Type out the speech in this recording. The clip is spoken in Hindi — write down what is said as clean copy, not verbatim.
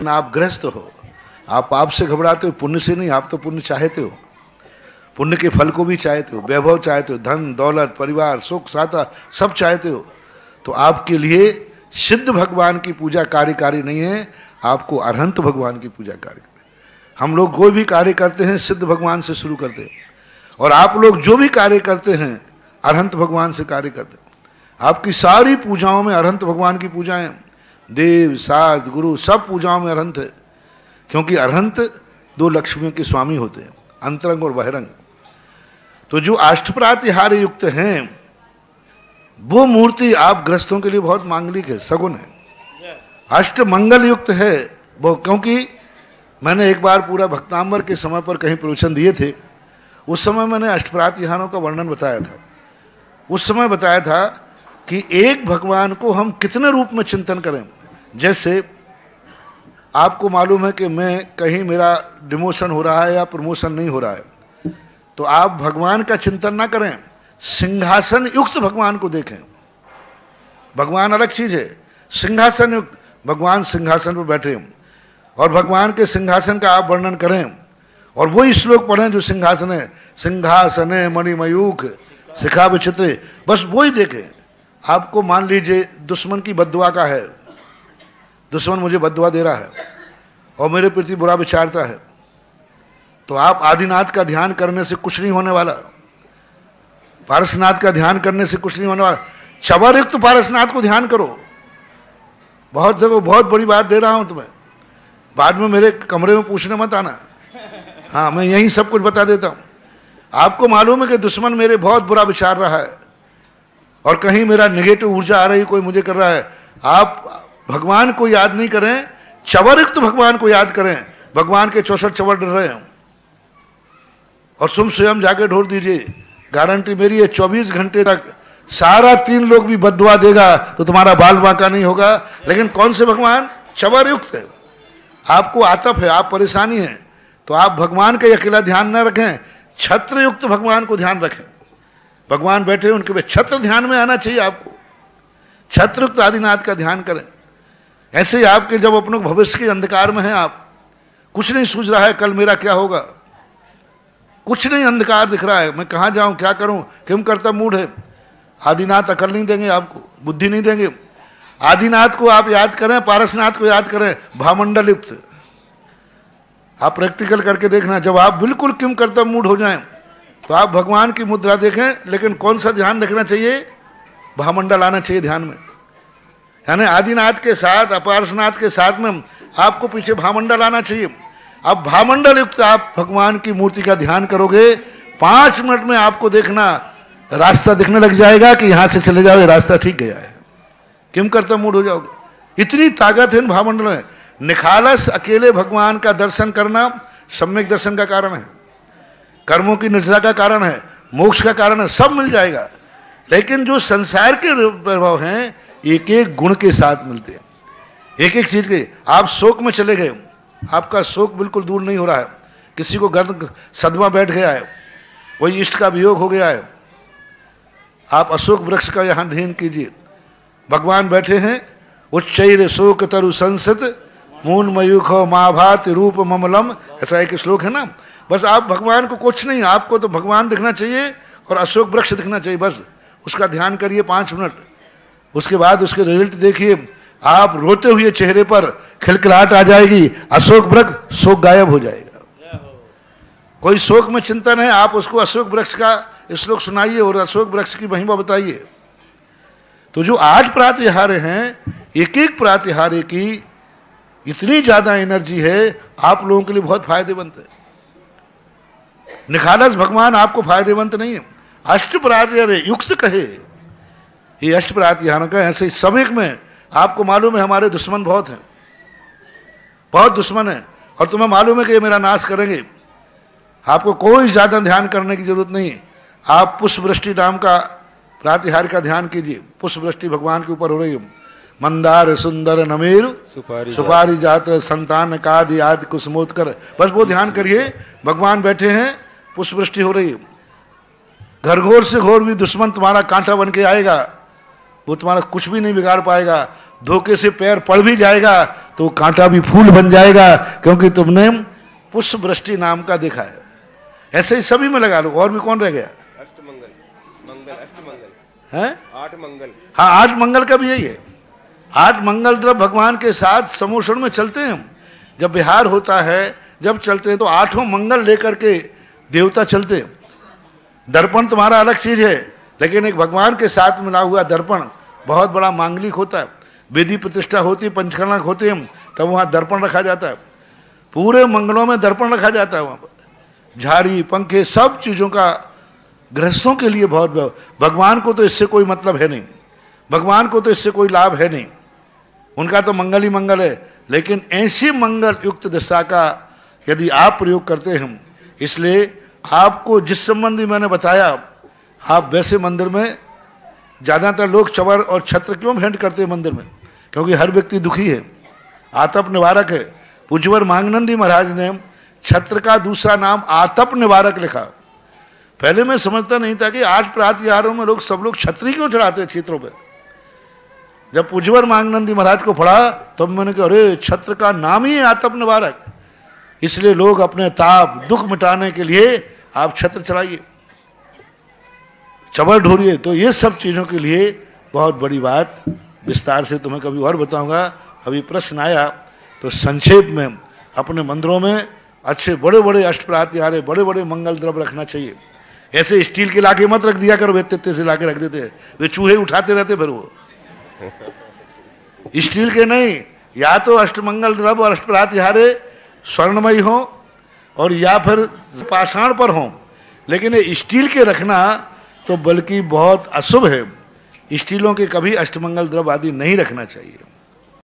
आप गृहस्थ हो, आप पाप से घबराते हो, पुण्य से नहीं। आप तो पुण्य चाहते हो, पुण्य के फल को भी चाहते हो, वैभव चाहते हो, धन दौलत परिवार सुख साता सब चाहते हो। तो आपके लिए सिद्ध भगवान की पूजा कार्यकारी नहीं है, आपको अरहंत भगवान की पूजा कार्यकारी। हम लोग कोई भी कार्य करते हैं सिद्ध भगवान से शुरू करते हैं, और आप लोग जो भी कार्य करते हैं अरहंत भगवान से कार्य करते हैं। आपकी सारी पूजाओं में अरहंत भगवान की पूजाएं, देव साध गुरु सब पूजाओं में अरहंत है, क्योंकि अरहंत दो लक्ष्मियों के स्वामी होते हैं, अंतरंग और बहिरंग। तो जो अष्टप्रातिहार युक्त हैं वो मूर्ति आप ग्रस्तों के लिए बहुत मांगलिक है, सगुन है, अष्ट मंगल युक्त है वो। क्योंकि मैंने एक बार पूरा भक्तांबर के समय पर कहीं प्रवचन दिए थे, उस समय मैंने अष्टप्रातिहारों का वर्णन बताया था। उस समय बताया था कि एक भगवान को हम कितने रूप में चिंतन करें। जैसे आपको मालूम है कि मैं कहीं मेरा डिमोशन हो रहा है या प्रमोशन नहीं हो रहा है, तो आप भगवान का चिंतन ना करें, सिंहासन युक्त भगवान को देखें। भगवान अलग चीज है, सिंहासन युक्त भगवान सिंहासन पर बैठे हैं, और भगवान के सिंहासन का आप वर्णन करें और वही श्लोक पढ़ें जो सिंहासन है, सिंहासने मणिमयूख शिखा विचित्र, बस वही देखें। आपको मान लीजिए दुश्मन की बद्दुआ का है, दुश्मन मुझे बद्दुआ दे रहा है और मेरे प्रति बुरा विचारता है, तो आप आदिनाथ का ध्यान करने से कुछ नहीं होने वाला, पारसनाथ का ध्यान करने से कुछ नहीं होने वाला। चवरयुक्त पारसनाथ को ध्यान करो। बहुत देखो, बहुत बड़ी बात दे रहा हूं तुम्हें, बाद में मेरे कमरे में पूछने मत आना, हाँ मैं यही सब कुछ बता देता हूं। आपको मालूम है कि दुश्मन मेरे बहुत बुरा विचार रहा है और कहीं मेरा नेगेटिव ऊर्जा आ रही, कोई मुझे कर रहा है, आप भगवान को याद नहीं करें, चवरयुक्त भगवान को याद करें। भगवान के 64 चवर डर रहे हैं और तुम स्वयं जाके ढोल दीजिए, गारंटी मेरी है 24 घंटे तक सारा 3 लोग भी बद्दुआ देगा तो तुम्हारा बाल बांका नहीं होगा। लेकिन कौन से भगवान? चवरयुक्त है। आपको आतप है, आप परेशानी है, तो आप भगवान का अकेला ध्यान न रखें, छत्रयुक्त भगवान को ध्यान रखें। भगवान बैठे उनके पे छत्र ध्यान में आना चाहिए आपको, छत्रयुक्त आदिनाथ का ध्यान करें। ऐसे ही आपके जब अपने भविष्य के अंधकार में हैं, आप कुछ नहीं सूझ रहा है कल मेरा क्या होगा, कुछ नहीं, अंधकार दिख रहा है, मैं कहाँ जाऊं क्या करूं, किम करता मूड है, आदिनाथ अकल नहीं देंगे आपको, बुद्धि नहीं देंगे। आदिनाथ को आप याद करें, पारसनाथ को याद करें, भामंडल युक्त। आप प्रैक्टिकल करके देखना, जब आप बिल्कुल किम करता मूड हो जाएं तो आप भगवान की मुद्रा देखें, लेकिन कौन सा ध्यान रखना चाहिए? भामंडल आना चाहिए ध्यान में, यानी आदिनाथ के साथ अपारसनाथ के साथ में आपको पीछे भामंडल आना चाहिए। अब भामंडल युक्त आप भगवान की मूर्ति का ध्यान करोगे, 5 मिनट में आपको देखना रास्ता दिखने लग जाएगा कि यहां से चले जाओ, ये रास्ता ठीक गया है, किम करता मूड हो जाओगे। इतनी ताकत है इन भामंडल में। निखालस अकेले भगवान का दर्शन करना सम्यक दर्शन का कारण है, कर्मों की निर्जरा का कारण है, मोक्ष का कारण है, सब मिल जाएगा। लेकिन जो संसार के प्रभाव हैं एक एक गुण के साथ मिलते हैं, एक एक चीज के। आप शोक में चले गए, आपका शोक बिल्कुल दूर नहीं हो रहा है, किसी को गर्द सदमा बैठ गया है, कोई इष्ट का वियोग हो गया है, आप अशोक वृक्ष का यहां ध्यान कीजिए, भगवान बैठे हैं, उच्चैर शोक तरु संसत मून मयूखो माभात रूप ममलम, ऐसा एक श्लोक है ना। बस आप भगवान को कुछ नहीं, आपको तो भगवान दिखना चाहिए और अशोक वृक्ष दिखना चाहिए, बस उसका ध्यान करिए 5 मिनट। उसके बाद उसके रिजल्ट देखिए, आप रोते हुए चेहरे पर खिलखिलाहट आ जाएगी, अशोक वृक्ष शोक गायब हो जाएगा। कोई शोक में चिंतन है, आप उसको अशोक वृक्ष का श्लोक सुनाइए और अशोक वृक्ष की महिमा बताइए। तो जो 8 प्रातिहार हैं, एक एक प्रातिहार्य की इतनी ज्यादा एनर्जी है, आप लोगों के लिए बहुत फायदेमंद है। निखालस भगवान आपको फायदेमंद नहीं है। अष्ट प्रातिहार्य युक्त कहे, ये अष्ट प्रातिहारों का ऐसे सब एक में। आपको मालूम है हमारे दुश्मन बहुत हैं, बहुत दुश्मन है, और तुम्हें मालूम है कि ये मेरा नाश करेंगे। आपको कोई ज्यादा ध्यान करने की जरूरत नहीं है। आप पुष्प वृष्टि नाम का प्रातिहार का ध्यान कीजिए, पुष्प वृष्टि भगवान के ऊपर हो रही है। मंदार सुंदर नमेरु सुपारी जात संतान कादि आदि कुसुमोत्कर, बस वो ध्यान करिए, भगवान बैठे हैं, पुष्प वृष्टि हो रही है। घरघोर से घोर भी दुश्मन तुम्हारा कांटा बन के आएगा, वो तुम्हारा कुछ भी नहीं बिगाड़ पाएगा। धोखे से पैर पड़ भी जाएगा तो कांटा भी फूल बन जाएगा, क्योंकि तुमने पुष्प वृष्टि नाम का देखा है। ऐसे ही सभी में लगा लो। और भी कौन रह गया? है 8 मंगल। हाँ, 8 मंगल का भी यही है। 8 मंगल द्रव्य भगवान के साथ समोषण में चलते हैं। जब विहार होता है, जब चलते हैं तो 8 मंगल लेकर के देवता चलते हैं। दर्पण तुम्हारा अलग चीज है, लेकिन एक भगवान के साथ मिला हुआ दर्पण बहुत बड़ा मांगलिक होता है। वेदी प्रतिष्ठा होती, पंचकर्णक होते हैं, तब वहाँ दर्पण रखा जाता है। पूरे मंगलों में दर्पण रखा जाता है। वहाँ पर झाड़ी पंखे सब चीज़ों का गृहस्थों के लिए बहुत। भगवान को तो इससे कोई मतलब है नहीं, भगवान को तो इससे कोई लाभ है नहीं, उनका तो मंगल ही मंगल है। लेकिन ऐसी मंगल युक्त दशा का यदि आप प्रयोग करते हैं, इसलिए आपको जिस संबंधी मैंने बताया, आप वैसे मंदिर में ज़्यादातर लोग चवर और छत्र क्यों भेंट करते हैं मंदिर में? क्योंकि हर व्यक्ति दुखी है, आतप निवारक है। पूज्यवर मांगनंदी महाराज ने छत्र का दूसरा नाम आतप निवारक लिखा। पहले मैं समझता नहीं था कि आज प्रातःहारों में लोग सब लोग छत्री क्यों चढ़ाते हैं चित्रों पर। जब पूज्यवर मांगनंदी महाराज को पढ़ा तब मैंने कहा अरे छत्र का नाम ही है आतप निवारक, इसलिए लोग अपने ताप दुख मिटाने के लिए आप छत्र चढ़ाइए, चवर ढूंढिए। तो ये सब चीज़ों के लिए बहुत बड़ी बात, विस्तार से तुम्हें कभी और बताऊंगा। अभी प्रश्न आया तो संक्षेप में अपने मंदिरों में अच्छे बड़े बड़े अष्टप्रात्यारे, बड़े बड़े मंगल द्रव्य रखना चाहिए। ऐसे स्टील के लाके मत रख दिया करो, बेते से लाके रख देते, वे चूहे उठाते रहते फिर वो। स्टील के नहीं, या तो अष्टमंगल द्रव्य और अष्टप्रात्यारे स्वर्णमयी हो और या फिर पाषाण पर हो, लेकिन ये स्टील के रखना तो बल्कि बहुत अशुभ है। स्टीलों के कभी अष्टमंगल द्रव्य आदि नहीं रखना चाहिए।